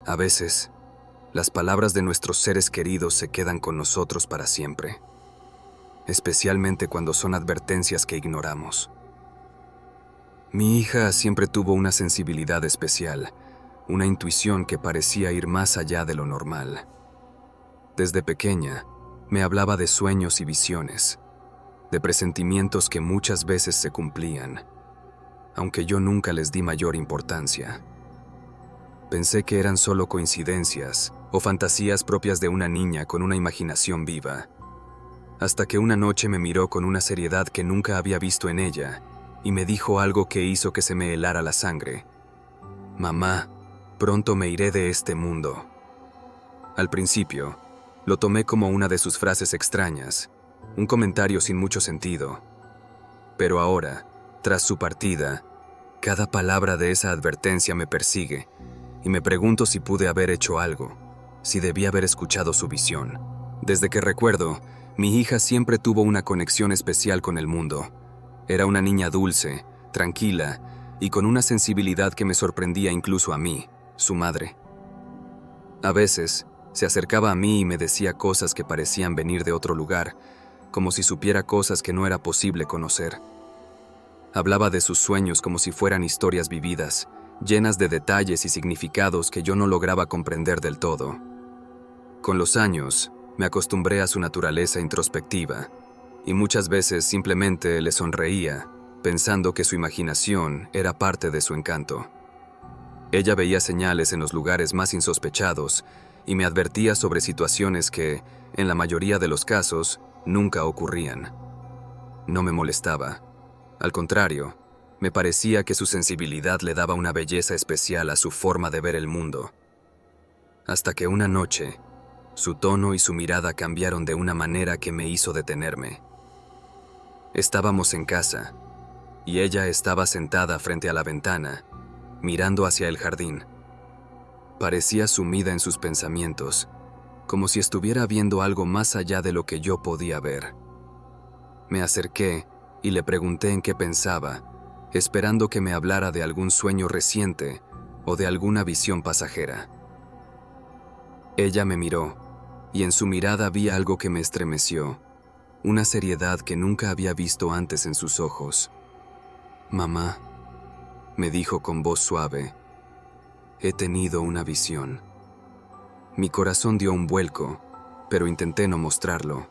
A veces, las palabras de nuestros seres queridos se quedan con nosotros para siempre, especialmente cuando son advertencias que ignoramos. Mi hija siempre tuvo una sensibilidad especial, una intuición que parecía ir más allá de lo normal. Desde pequeña, me hablaba de sueños y visiones, de presentimientos que muchas veces se cumplían, aunque yo nunca les di mayor importancia. Pensé que eran solo coincidencias o fantasías propias de una niña con una imaginación viva, hasta que una noche me miró con una seriedad que nunca había visto en ella y me dijo algo que hizo que se me helara la sangre. «Mamá, pronto me iré de este mundo». Al principio, lo tomé como una de sus frases extrañas, un comentario sin mucho sentido. Pero ahora, tras su partida, cada palabra de esa advertencia me persigue y me pregunto si pude haber hecho algo, si debí haber escuchado su visión. Desde que recuerdo, mi hija siempre tuvo una conexión especial con el mundo. Era una niña dulce, tranquila y con una sensibilidad que me sorprendía incluso a mí, su madre. A veces, se acercaba a mí y me decía cosas que parecían venir de otro lugar, como si supiera cosas que no era posible conocer. Hablaba de sus sueños como si fueran historias vividas, llenas de detalles y significados que yo no lograba comprender del todo. Con los años, me acostumbré a su naturaleza introspectiva, y muchas veces simplemente le sonreía, pensando que su imaginación era parte de su encanto. Ella veía señales en los lugares más insospechados y me advertía sobre situaciones que, en la mayoría de los casos, nunca ocurrían. No me molestaba. Al contrario, me parecía que su sensibilidad le daba una belleza especial a su forma de ver el mundo. Hasta que una noche, su tono y su mirada cambiaron de una manera que me hizo detenerme. Estábamos en casa, y ella estaba sentada frente a la ventana, mirando hacia el jardín. Parecía sumida en sus pensamientos, como si estuviera viendo algo más allá de lo que yo podía ver. Me acerqué y le pregunté en qué pensaba, esperando que me hablara de algún sueño reciente o de alguna visión pasajera. Ella me miró, y en su mirada vi algo que me estremeció, una seriedad que nunca había visto antes en sus ojos. «Mamá», me dijo con voz suave, «he tenido una visión». Mi corazón dio un vuelco, pero intenté no mostrarlo.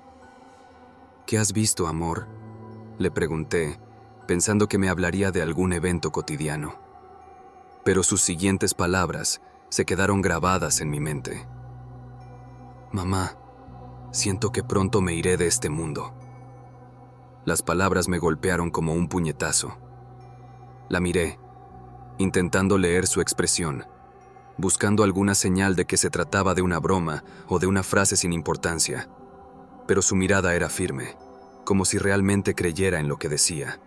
«¿Qué has visto, amor?», le pregunté, pensando que me hablaría de algún evento cotidiano. Pero sus siguientes palabras se quedaron grabadas en mi mente. «Mamá, siento que pronto me iré de este mundo». Las palabras me golpearon como un puñetazo. La miré, intentando leer su expresión, buscando alguna señal de que se trataba de una broma o de una frase sin importancia. Pero su mirada era firme, como si realmente creyera en lo que decía.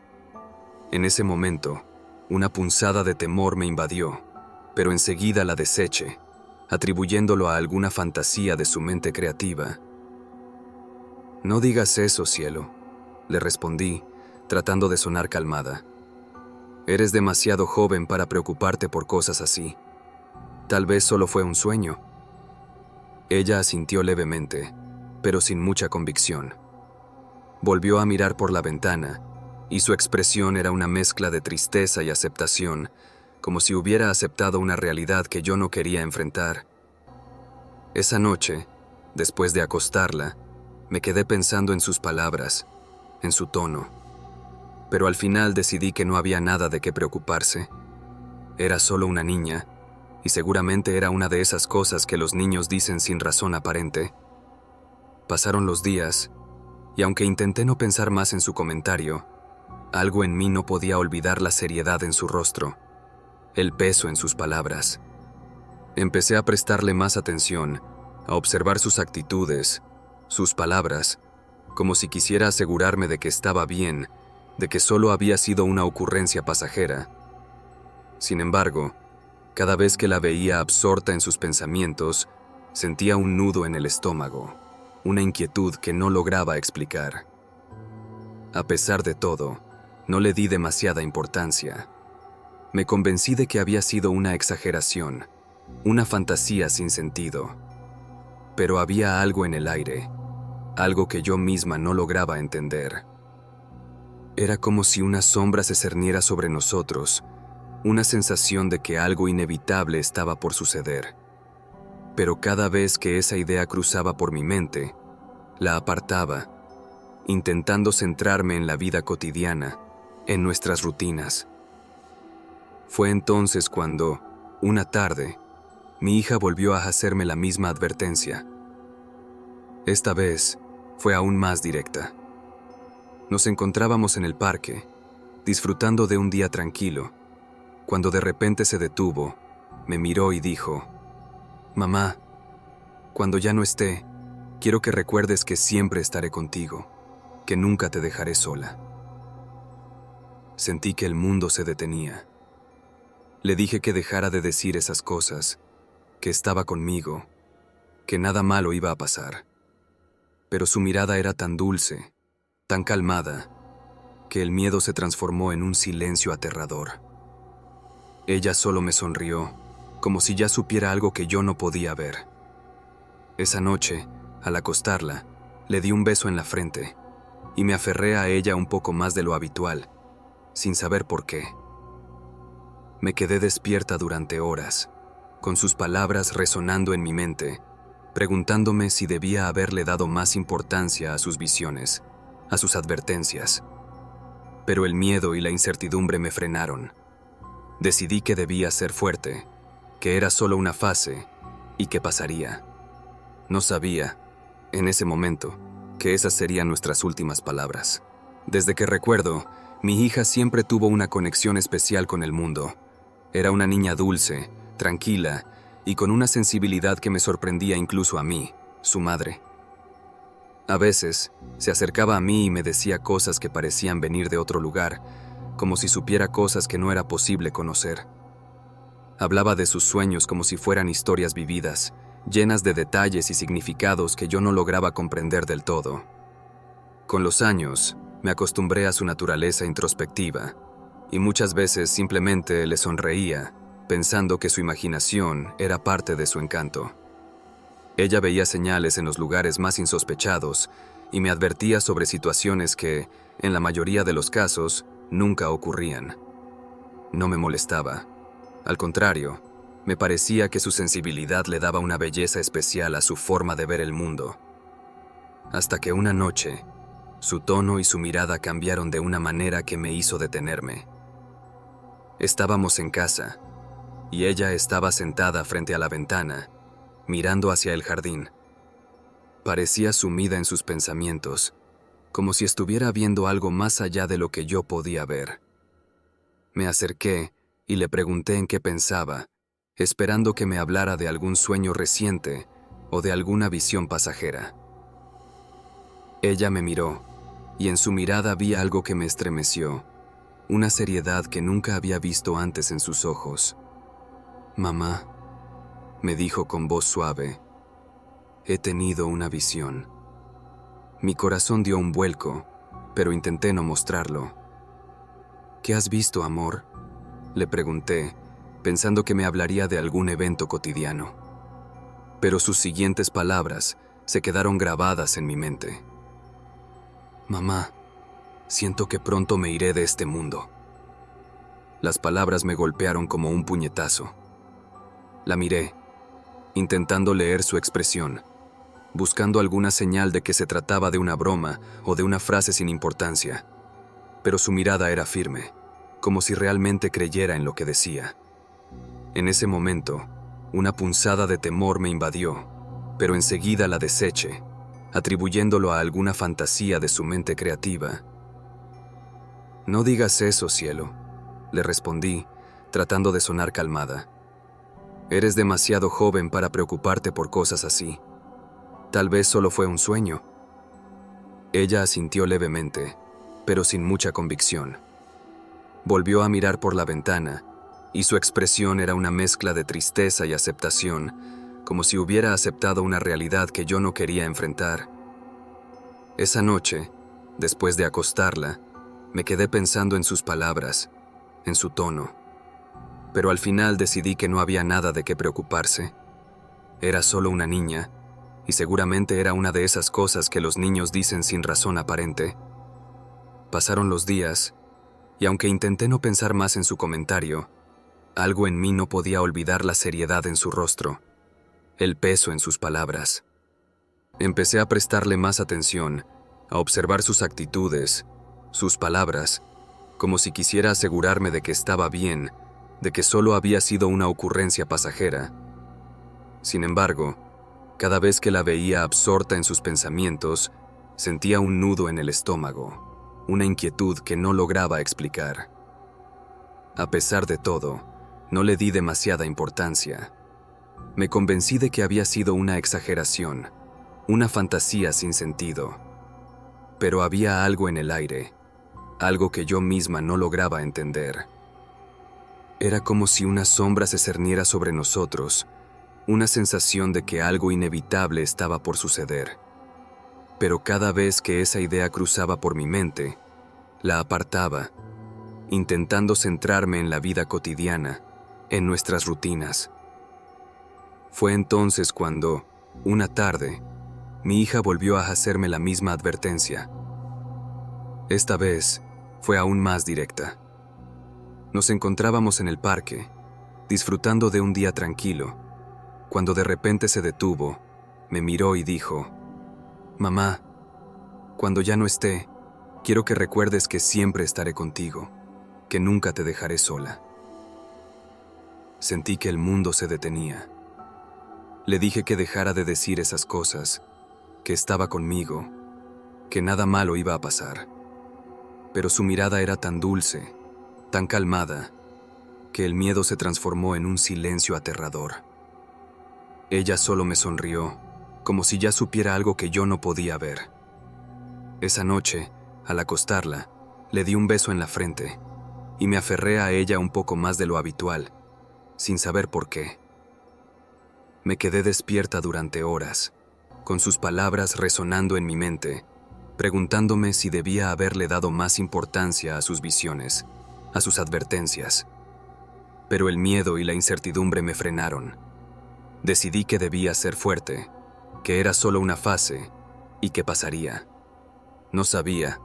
En ese momento, una punzada de temor me invadió, pero enseguida la deseché, atribuyéndolo a alguna fantasía de su mente creativa. «No digas eso, cielo», le respondí, tratando de sonar calmada. «Eres demasiado joven para preocuparte por cosas así. Tal vez solo fue un sueño». Ella asintió levemente, pero sin mucha convicción. Volvió a mirar por la ventana, y su expresión era una mezcla de tristeza y aceptación, como si hubiera aceptado una realidad que yo no quería enfrentar. Esa noche, después de acostarla, me quedé pensando en sus palabras, en su tono. Pero al final decidí que no había nada de qué preocuparse. Era solo una niña, y seguramente era una de esas cosas que los niños dicen sin razón aparente. Pasaron los días, y aunque intenté no pensar más en su comentario, algo en mí no podía olvidar la seriedad en su rostro, el peso en sus palabras. Empecé a prestarle más atención, a observar sus actitudes, sus palabras, como si quisiera asegurarme de que estaba bien, de que solo había sido una ocurrencia pasajera. Sin embargo, cada vez que la veía absorta en sus pensamientos, sentía un nudo en el estómago, una inquietud que no lograba explicar. A pesar de todo, no le di demasiada importancia. Me convencí de que había sido una exageración, una fantasía sin sentido. Pero había algo en el aire, algo que yo misma no lograba entender. Era como si una sombra se cerniera sobre nosotros, una sensación de que algo inevitable estaba por suceder. Pero cada vez que esa idea cruzaba por mi mente, la apartaba, intentando centrarme en la vida cotidiana, en nuestras rutinas. Fue entonces cuando, una tarde, mi hija volvió a hacerme la misma advertencia. Esta vez fue aún más directa. Nos encontrábamos en el parque, disfrutando de un día tranquilo, cuando de repente se detuvo, me miró y dijo: «Mamá, cuando ya no esté, quiero que recuerdes que siempre estaré contigo, que nunca te dejaré sola». Sentí que el mundo se detenía. Le dije que dejara de decir esas cosas, que estaba conmigo, que nada malo iba a pasar. Pero su mirada era tan dulce, tan calmada, que el miedo se transformó en un silencio aterrador. Ella solo me sonrió, como si ya supiera algo que yo no podía ver. Esa noche, al acostarla, le di un beso en la frente y me aferré a ella un poco más de lo habitual, sin saber por qué. Me quedé despierta durante horas, con sus palabras resonando en mi mente, preguntándome si debía haberle dado más importancia a sus visiones, a sus advertencias. Pero el miedo y la incertidumbre me frenaron. Decidí que debía ser fuerte, que era solo una fase y que pasaría. No sabía, en ese momento, que esas serían nuestras últimas palabras. Desde que recuerdo, mi hija siempre tuvo una conexión especial con el mundo. Era una niña dulce, tranquila y con una sensibilidad que me sorprendía incluso a mí, su madre. A veces, se acercaba a mí y me decía cosas que parecían venir de otro lugar, como si supiera cosas que no era posible conocer. Hablaba de sus sueños como si fueran historias vividas, llenas de detalles y significados que yo no lograba comprender del todo. Con los años, me acostumbré a su naturaleza introspectiva, y muchas veces simplemente le sonreía, pensando que su imaginación era parte de su encanto. Ella veía señales en los lugares más insospechados y me advertía sobre situaciones que, en la mayoría de los casos, nunca ocurrían. No me molestaba. Al contrario, me parecía que su sensibilidad le daba una belleza especial a su forma de ver el mundo. Hasta que una noche, su tono y su mirada cambiaron de una manera que me hizo detenerme. Estábamos en casa, y ella estaba sentada frente a la ventana, mirando hacia el jardín. Parecía sumida en sus pensamientos, como si estuviera viendo algo más allá de lo que yo podía ver. Me acerqué y le pregunté en qué pensaba, esperando que me hablara de algún sueño reciente o de alguna visión pasajera. Ella me miró, y en su mirada vi algo que me estremeció, una seriedad que nunca había visto antes en sus ojos. «Mamá», me dijo con voz suave, «he tenido una visión». Mi corazón dio un vuelco, pero intenté no mostrarlo. «¿Qué has visto, amor?», le pregunté, pensando que me hablaría de algún evento cotidiano. Pero sus siguientes palabras se quedaron grabadas en mi mente. «Mamá, siento que pronto me iré de este mundo». Las palabras me golpearon como un puñetazo. La miré, intentando leer su expresión, buscando alguna señal de que se trataba de una broma o de una frase sin importancia. Pero su mirada era firme, como si realmente creyera en lo que decía. En ese momento, una punzada de temor me invadió, pero enseguida la deseché, atribuyéndolo a alguna fantasía de su mente creativa. «No digas eso, cielo», le respondí, tratando de sonar calmada. «Eres demasiado joven para preocuparte por cosas así. Tal vez solo fue un sueño». Ella asintió levemente, pero sin mucha convicción. Volvió a mirar por la ventana, y su expresión era una mezcla de tristeza y aceptación, como si hubiera aceptado una realidad que yo no quería enfrentar. Esa noche, después de acostarla, me quedé pensando en sus palabras, en su tono. pero al final decidí que no había nada de qué preocuparse. Era solo una niña, y seguramente era una de esas cosas que los niños dicen sin razón aparente. Pasaron los días, y aunque intenté no pensar más en su comentario, algo en mí no podía olvidar la seriedad en su rostro, el peso en sus palabras. Empecé a prestarle más atención, a observar sus actitudes, sus palabras, como si quisiera asegurarme de que estaba bien, de que solo había sido una ocurrencia pasajera. Sin embargo, cada vez que la veía absorta en sus pensamientos, sentía un nudo en el estómago, una inquietud que no lograba explicar. A pesar de todo, no le di demasiada importancia. Me convencí de que había sido una exageración, una fantasía sin sentido. Pero había algo en el aire, algo que yo misma no lograba entender. Era como si una sombra se cerniera sobre nosotros, una sensación de que algo inevitable estaba por suceder. Pero cada vez que esa idea cruzaba por mi mente, la apartaba, intentando centrarme en la vida cotidiana, en nuestras rutinas. Fue entonces cuando, una tarde, mi hija volvió a hacerme la misma advertencia. Esta vez, fue aún más directa. Nos encontrábamos en el parque, disfrutando de un día tranquilo, cuando de repente se detuvo, me miró y dijo: «Mamá, cuando ya no esté, quiero que recuerdes que siempre estaré contigo, que nunca te dejaré sola». Sentí que el mundo se detenía. Le dije que dejara de decir esas cosas, que estaba conmigo, que nada malo iba a pasar. Pero su mirada era tan dulce, tan calmada, que el miedo se transformó en un silencio aterrador. Ella solo me sonrió, como si ya supiera algo que yo no podía ver. Esa noche, al acostarla, le di un beso en la frente y me aferré a ella un poco más de lo habitual, sin saber por qué. Me quedé despierta durante horas, con sus palabras resonando en mi mente, preguntándome si debía haberle dado más importancia a sus visiones, a sus advertencias. Pero el miedo y la incertidumbre me frenaron. Decidí que debía ser fuerte, que era solo una fase y que pasaría. No sabía,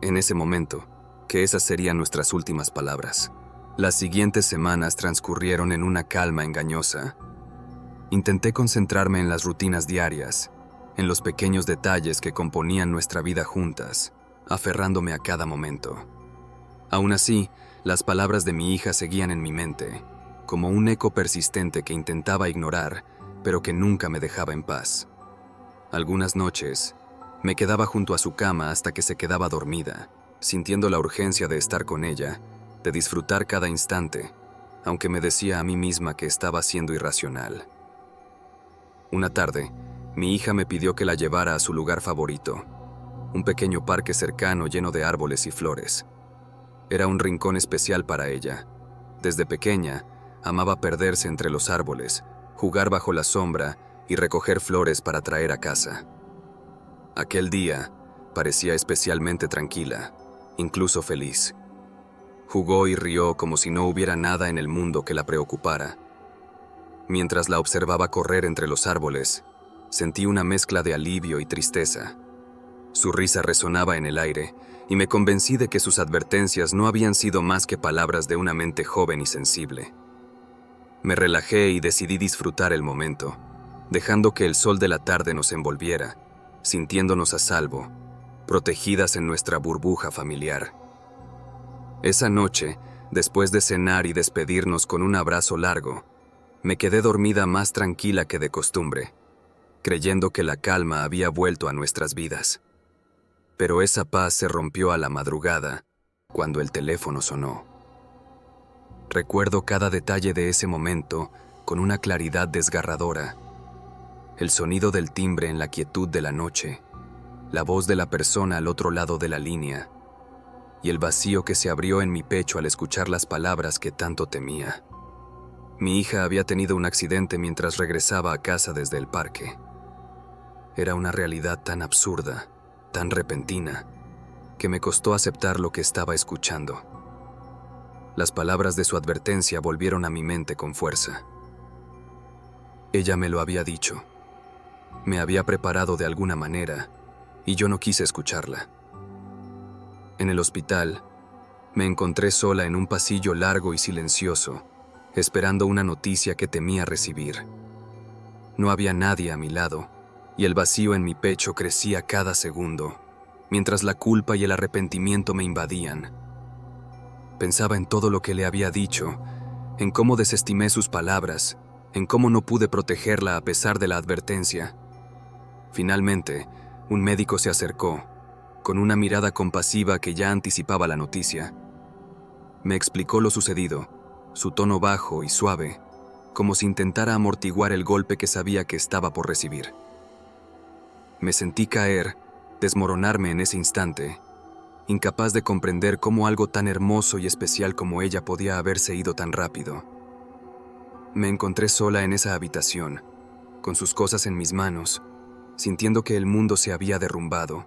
en ese momento, que esas serían nuestras últimas palabras. Las siguientes semanas transcurrieron en una calma engañosa. Intenté concentrarme en las rutinas diarias, en los pequeños detalles que componían nuestra vida juntas, aferrándome a cada momento. Aún así, las palabras de mi hija seguían en mi mente, como un eco persistente que intentaba ignorar, pero que nunca me dejaba en paz. Algunas noches, me quedaba junto a su cama hasta que se quedaba dormida, sintiendo la urgencia de estar con ella, de disfrutar cada instante, aunque me decía a mí misma que estaba siendo irracional. Una tarde, mi hija me pidió que la llevara a su lugar favorito, un pequeño parque cercano lleno de árboles y flores. Era un rincón especial para ella. Desde pequeña, amaba perderse entre los árboles, jugar bajo la sombra y recoger flores para traer a casa. Aquel día parecía especialmente tranquila, incluso feliz. Jugó y rió como si no hubiera nada en el mundo que la preocupara. Mientras la observaba correr entre los árboles, sentí una mezcla de alivio y tristeza. Su risa resonaba en el aire y me convencí de que sus advertencias no habían sido más que palabras de una mente joven y sensible. Me relajé y decidí disfrutar el momento, dejando que el sol de la tarde nos envolviera, sintiéndonos a salvo, protegidas en nuestra burbuja familiar. Esa noche, después de cenar y despedirnos con un abrazo largo, me quedé dormida más tranquila que de costumbre, creyendo que la calma había vuelto a nuestras vidas. Pero esa paz se rompió a la madrugada, cuando el teléfono sonó. Recuerdo cada detalle de ese momento con una claridad desgarradora. El sonido del timbre en la quietud de la noche, la voz de la persona al otro lado de la línea, y el vacío que se abrió en mi pecho al escuchar las palabras que tanto temía. Mi hija había tenido un accidente mientras regresaba a casa desde el parque. Era una realidad tan absurda, tan repentina, que me costó aceptar lo que estaba escuchando. Las palabras de su advertencia volvieron a mi mente con fuerza. Ella me lo había dicho. Me había preparado de alguna manera, y yo no quise escucharla. En el hospital, me encontré sola en un pasillo largo y silencioso, esperando una noticia que temía recibir. No había nadie a mi lado, y el vacío en mi pecho crecía cada segundo, mientras la culpa y el arrepentimiento me invadían. Pensaba en todo lo que le había dicho, en cómo desestimé sus palabras, en cómo no pude protegerla a pesar de la advertencia. Finalmente, un médico se acercó, con una mirada compasiva que ya anticipaba la noticia. Me explicó lo sucedido, su tono bajo y suave, como si intentara amortiguar el golpe que sabía que estaba por recibir. Me sentí caer, desmoronarme en ese instante, incapaz de comprender cómo algo tan hermoso y especial como ella podía haberse ido tan rápido. Me encontré sola en esa habitación, con sus cosas en mis manos, sintiendo que el mundo se había derrumbado.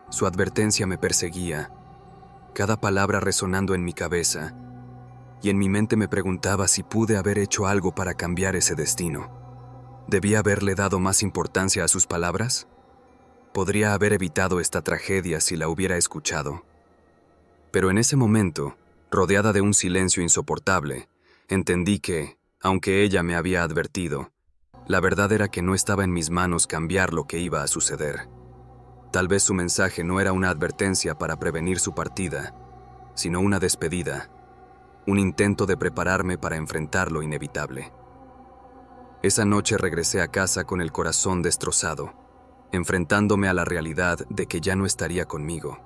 Su advertencia me perseguía, cada palabra resonando en mi cabeza, y en mi mente me preguntaba si pude haber hecho algo para cambiar ese destino. ¿Debía haberle dado más importancia a sus palabras? Podría haber evitado esta tragedia si la hubiera escuchado. Pero en ese momento, rodeada de un silencio insoportable, entendí que, aunque ella me había advertido, la verdad era que no estaba en mis manos cambiar lo que iba a suceder. Tal vez su mensaje no era una advertencia para prevenir su partida, sino una despedida, un intento de prepararme para enfrentar lo inevitable. Esa noche regresé a casa con el corazón destrozado, enfrentándome a la realidad de que ya no estaría conmigo,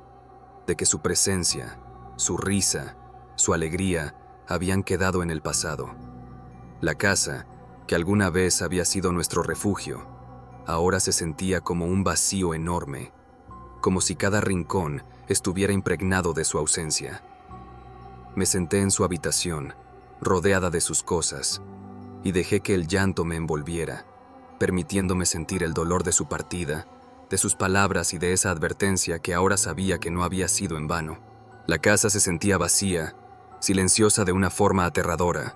de que su presencia, su risa, su alegría habían quedado en el pasado. La casa, que alguna vez había sido nuestro refugio, ahora se sentía como un vacío enorme, como si cada rincón estuviera impregnado de su ausencia. Me senté en su habitación, rodeada de sus cosas, y dejé que el llanto me envolviera, permitiéndome sentir el dolor de su partida, de sus palabras y de esa advertencia que ahora sabía que no había sido en vano. La casa se sentía vacía, silenciosa de una forma aterradora.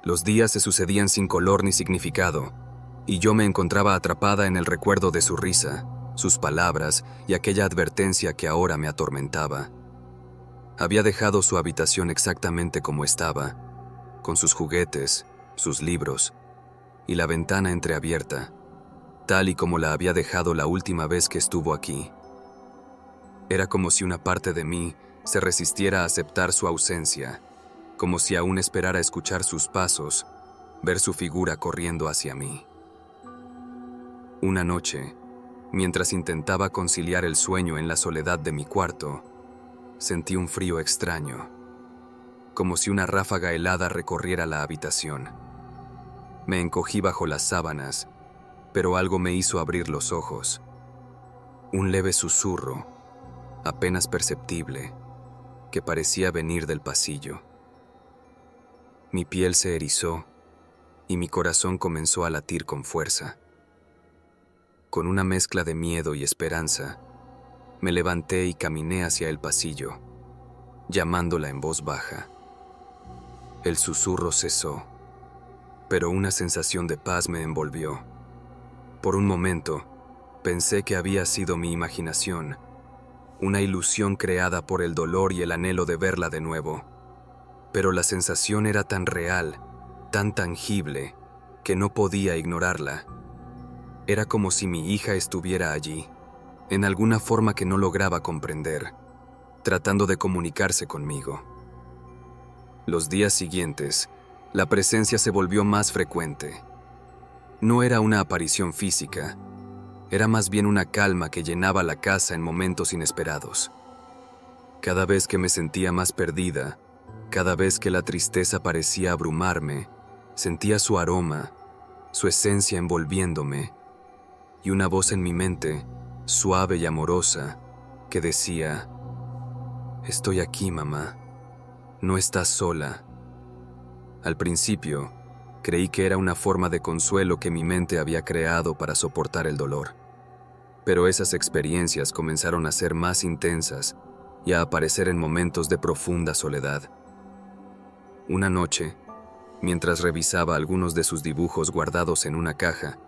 Los días se sucedían sin color ni significado, y yo me encontraba atrapada en el recuerdo de su risa, sus palabras y aquella advertencia que ahora me atormentaba. Había dejado su habitación exactamente como estaba, con sus juguetes, sus libros, y la ventana entreabierta, tal y como la había dejado la última vez que estuvo aquí. Era como si una parte de mí se resistiera a aceptar su ausencia, como si aún esperara escuchar sus pasos, ver su figura corriendo hacia mí. Una noche, mientras intentaba conciliar el sueño en la soledad de mi cuarto, sentí un frío extraño, como si una ráfaga helada recorriera la habitación. Me encogí bajo las sábanas, pero algo me hizo abrir los ojos. Un leve susurro, apenas perceptible, que parecía venir del pasillo. Mi piel se erizó y mi corazón comenzó a latir con fuerza. Con una mezcla de miedo y esperanza, me levanté y caminé hacia el pasillo, llamándola en voz baja. El susurro cesó, pero una sensación de paz me envolvió. Por un momento, pensé que había sido mi imaginación, una ilusión creada por el dolor y el anhelo de verla de nuevo. Pero la sensación era tan real, tan tangible, que no podía ignorarla. Era como si mi hija estuviera allí, en alguna forma que no lograba comprender, tratando de comunicarse conmigo. Los días siguientes, la presencia se volvió más frecuente. No era una aparición física, era más bien una calma que llenaba la casa en momentos inesperados. Cada vez que me sentía más perdida, cada vez que la tristeza parecía abrumarme, sentía su aroma, su esencia envolviéndome, y una voz en mi mente, suave y amorosa, que decía: «Estoy aquí, mamá. No estás sola». Al principio, creí que era una forma de consuelo que mi mente había creado para soportar el dolor. Pero esas experiencias comenzaron a ser más intensas y a aparecer en momentos de profunda soledad. Una noche, mientras revisaba algunos de sus dibujos guardados en una caja,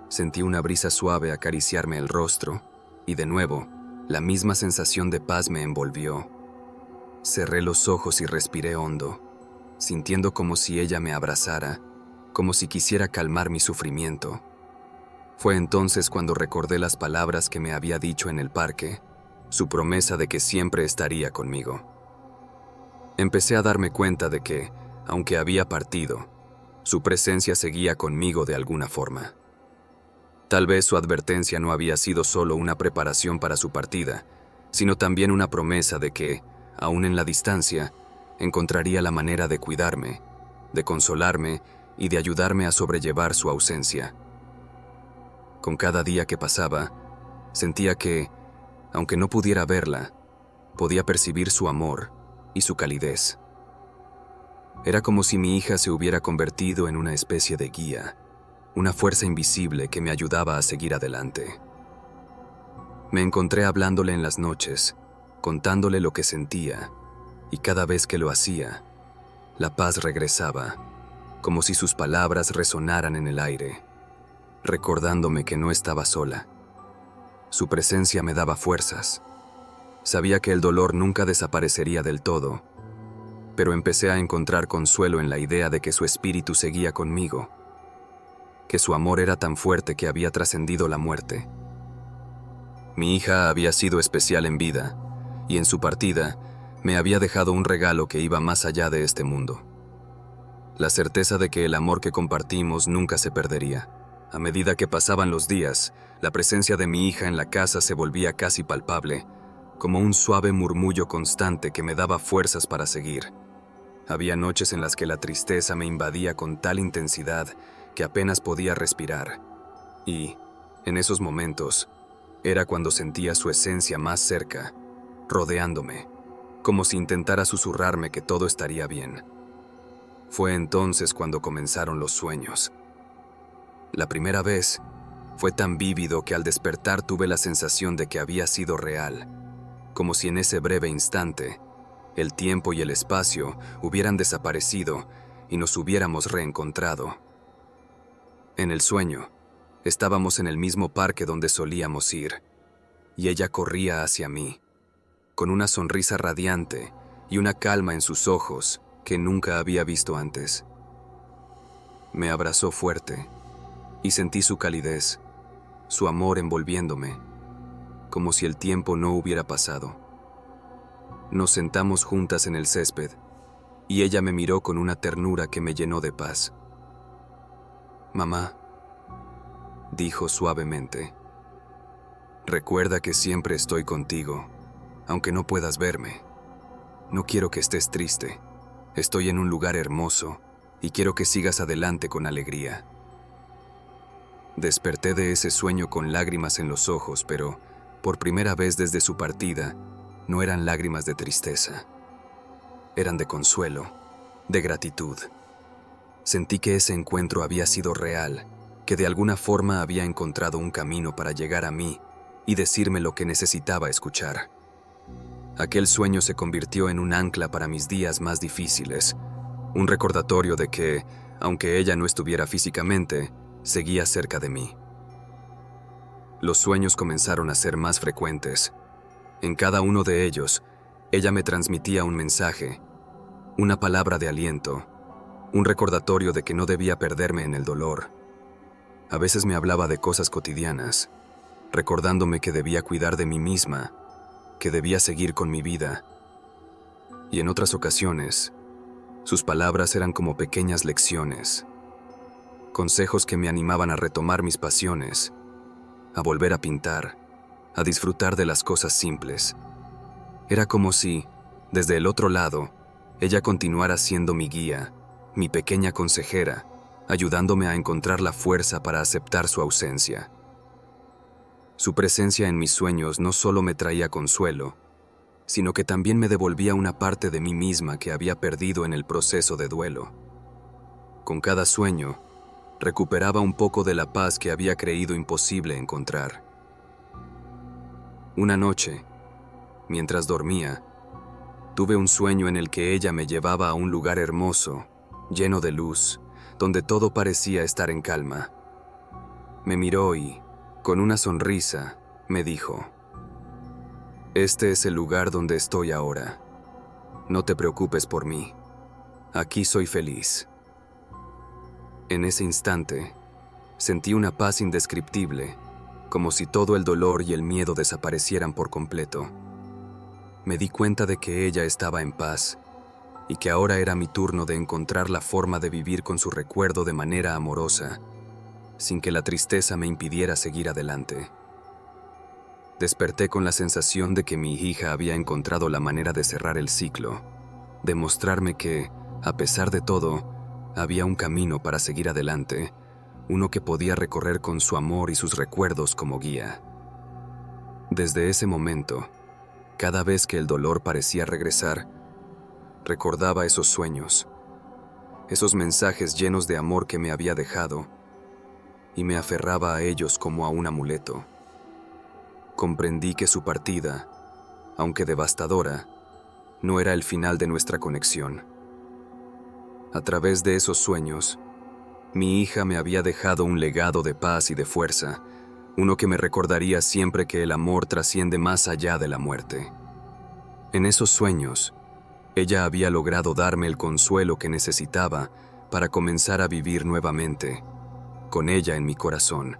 sentí una brisa suave acariciarme el rostro y de nuevo, la misma sensación de paz me envolvió. Cerré los ojos y respiré hondo, sintiendo como si ella me abrazara, como si quisiera calmar mi sufrimiento. Fue entonces cuando recordé las palabras que me había dicho en el parque, su promesa de que siempre estaría conmigo. Empecé a darme cuenta de que, aunque había partido, su presencia seguía conmigo de alguna forma. Tal vez su advertencia no había sido solo una preparación para su partida, sino también una promesa de que, aún en la distancia, encontraría la manera de cuidarme, de consolarme y de ayudarme a sobrellevar su ausencia. Con cada día que pasaba, sentía que, aunque no pudiera verla, podía percibir su amor y su calidez. Era como si mi hija se hubiera convertido en una especie de guía, una fuerza invisible que me ayudaba a seguir adelante. Me encontré hablándole en las noches, contándole lo que sentía, y cada vez que lo hacía, la paz regresaba, como si sus palabras resonaran en el aire, recordándome que no estaba sola. Su presencia me daba fuerzas. Sabía que el dolor nunca desaparecería del todo, pero empecé a encontrar consuelo en la idea de que su espíritu seguía conmigo, que su amor era tan fuerte que había trascendido la muerte. Mi hija había sido especial en vida, y en su partida me había dejado un regalo que iba más allá de este mundo. La certeza de que el amor que compartimos nunca se perdería. A medida que pasaban los días, la presencia de mi hija en la casa se volvía casi palpable, como un suave murmullo constante que me daba fuerzas para seguir. Había noches en las que la tristeza me invadía con tal intensidad que apenas podía respirar, y, en esos momentos, era cuando sentía su esencia más cerca, rodeándome, como si intentara susurrarme que todo estaría bien. Fue entonces cuando comenzaron los sueños. La primera vez fue tan vívido que al despertar tuve la sensación de que había sido real, como si en ese breve instante el tiempo y el espacio hubieran desaparecido y nos hubiéramos reencontrado. En el sueño, estábamos en el mismo parque donde solíamos ir, y ella corría hacia mí, con una sonrisa radiante y una calma en sus ojos que nunca había visto antes. Me abrazó fuerte y sentí su calidez, su amor envolviéndome, como si el tiempo no hubiera pasado. Nos sentamos juntas en el césped, y ella me miró con una ternura que me llenó de paz. «Mamá», dijo suavemente, «recuerda que siempre estoy contigo, aunque no puedas verme. No quiero que estés triste. Estoy en un lugar hermoso, y quiero que sigas adelante con alegría». Desperté de ese sueño con lágrimas en los ojos, pero, por primera vez desde su partida, no eran lágrimas de tristeza. Eran de consuelo, de gratitud. Sentí que ese encuentro había sido real, que de alguna forma había encontrado un camino para llegar a mí y decirme lo que necesitaba escuchar. Aquel sueño se convirtió en un ancla para mis días más difíciles, un recordatorio de que, aunque ella no estuviera físicamente, seguía cerca de mí. Los sueños comenzaron a ser más frecuentes. En cada uno de ellos, ella me transmitía un mensaje, una palabra de aliento, un recordatorio de que no debía perderme en el dolor. A veces me hablaba de cosas cotidianas, recordándome que debía cuidar de mí misma, que debía seguir con mi vida. Y en otras ocasiones, sus palabras eran como pequeñas lecciones, consejos que me animaban a retomar mis pasiones, a volver a pintar, a disfrutar de las cosas simples. Era como si, desde el otro lado, ella continuara siendo mi guía, mi pequeña consejera, ayudándome a encontrar la fuerza para aceptar su ausencia. Su presencia en mis sueños no solo me traía consuelo, sino que también me devolvía una parte de mí misma que había perdido en el proceso de duelo. Con cada sueño, recuperaba un poco de la paz que había creído imposible encontrar. Una noche, mientras dormía, Tuve un sueño en el que ella me llevaba a un lugar hermoso, lleno de luz, donde todo parecía estar en calma. Me miró y, con una sonrisa, me dijo: «Este es el lugar donde estoy ahora. No te preocupes por mí. Aquí soy feliz». En ese instante, sentí una paz indescriptible, como si todo el dolor y el miedo desaparecieran por completo. Me di cuenta de que ella estaba en paz y que ahora era mi turno de encontrar la forma de vivir con su recuerdo de manera amorosa, sin que la tristeza me impidiera seguir adelante. Desperté con la sensación de que mi hija había encontrado la manera de cerrar el ciclo, de mostrarme que, a pesar de todo, había un camino para seguir adelante, uno que podía recorrer con su amor y sus recuerdos como guía. Desde ese momento, cada vez que el dolor parecía regresar, recordaba esos sueños, esos mensajes llenos de amor que me había dejado, y me aferraba a ellos como a un amuleto. Comprendí que su partida, aunque devastadora, no era el final de nuestra conexión. A través de esos sueños, mi hija me había dejado un legado de paz y de fuerza, uno que me recordaría siempre que el amor trasciende más allá de la muerte. En esos sueños, ella había logrado darme el consuelo que necesitaba para comenzar a vivir nuevamente, con ella en mi corazón,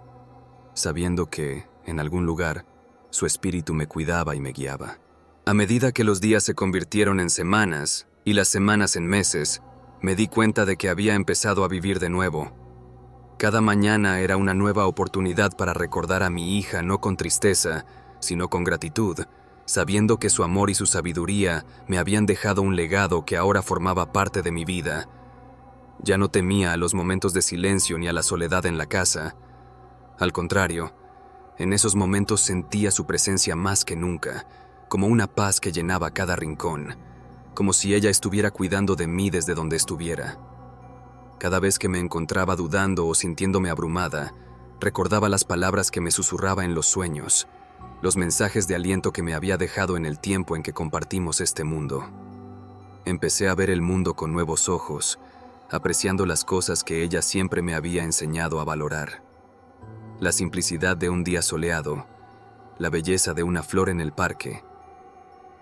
sabiendo que, en algún lugar, su espíritu me cuidaba y me guiaba. A medida que los días se convirtieron en semanas y las semanas en meses, me di cuenta de que había empezado a vivir de nuevo. Cada mañana era una nueva oportunidad para recordar a mi hija no con tristeza, sino con gratitud, sabiendo que su amor y su sabiduría me habían dejado un legado que ahora formaba parte de mi vida. Ya no temía a los momentos de silencio ni a la soledad en la casa. Al contrario, en esos momentos sentía su presencia más que nunca, como una paz que llenaba cada rincón, como si ella estuviera cuidando de mí desde donde estuviera. Cada vez que me encontraba dudando o sintiéndome abrumada, recordaba las palabras que me susurraba en los sueños, los mensajes de aliento que me había dejado en el tiempo en que compartimos este mundo. Empecé a ver el mundo con nuevos ojos, apreciando las cosas que ella siempre me había enseñado a valorar. La simplicidad de un día soleado, la belleza de una flor en el parque,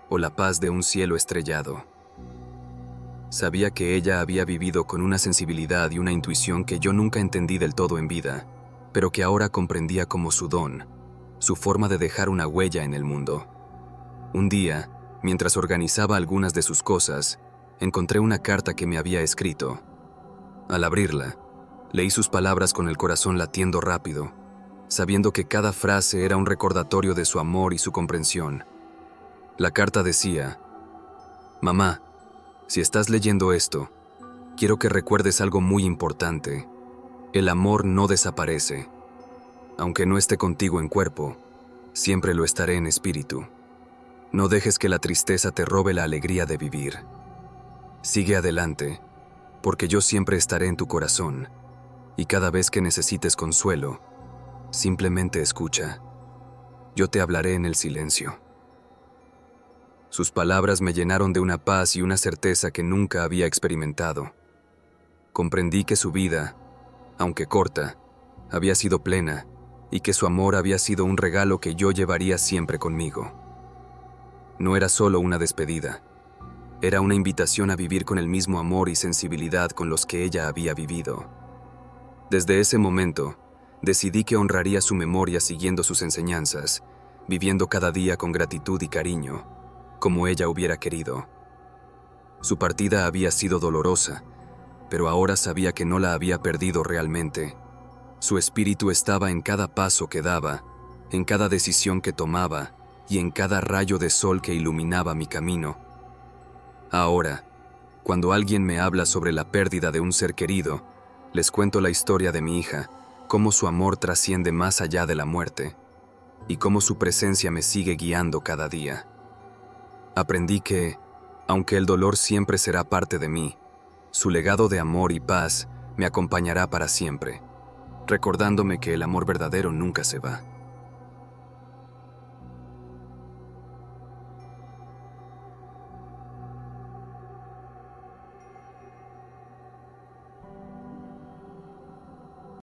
o la paz de un cielo estrellado. Sabía que ella había vivido con una sensibilidad y una intuición que yo nunca entendí del todo en vida, pero que ahora comprendía como su don, su forma de dejar una huella en el mundo. Un día, mientras organizaba algunas de sus cosas, encontré una carta que me había escrito. Al abrirla, leí sus palabras con el corazón latiendo rápido, sabiendo que cada frase era un recordatorio de su amor y su comprensión. La carta decía: «Mamá, si estás leyendo esto, quiero que recuerdes algo muy importante. El amor no desaparece. Aunque no esté contigo en cuerpo, siempre lo estaré en espíritu. No dejes que la tristeza te robe la alegría de vivir. Sigue adelante, porque yo siempre estaré en tu corazón, y cada vez que necesites consuelo, simplemente escucha. Yo te hablaré en el silencio». Sus palabras me llenaron de una paz y una certeza que nunca había experimentado. Comprendí que su vida, aunque corta, había sido plena, y que su amor había sido un regalo que yo llevaría siempre conmigo. No era solo una despedida, era una invitación a vivir con el mismo amor y sensibilidad con los que ella había vivido. Desde ese momento, decidí que honraría su memoria siguiendo sus enseñanzas, viviendo cada día con gratitud y cariño, como ella hubiera querido. Su partida había sido dolorosa, pero ahora sabía que no la había perdido realmente. Su espíritu estaba en cada paso que daba, en cada decisión que tomaba y en cada rayo de sol que iluminaba mi camino. Ahora, cuando alguien me habla sobre la pérdida de un ser querido, les cuento la historia de mi hija, cómo su amor trasciende más allá de la muerte y cómo su presencia me sigue guiando cada día. Aprendí que, aunque el dolor siempre será parte de mí, su legado de amor y paz me acompañará para siempre, recordándome que el amor verdadero nunca se va.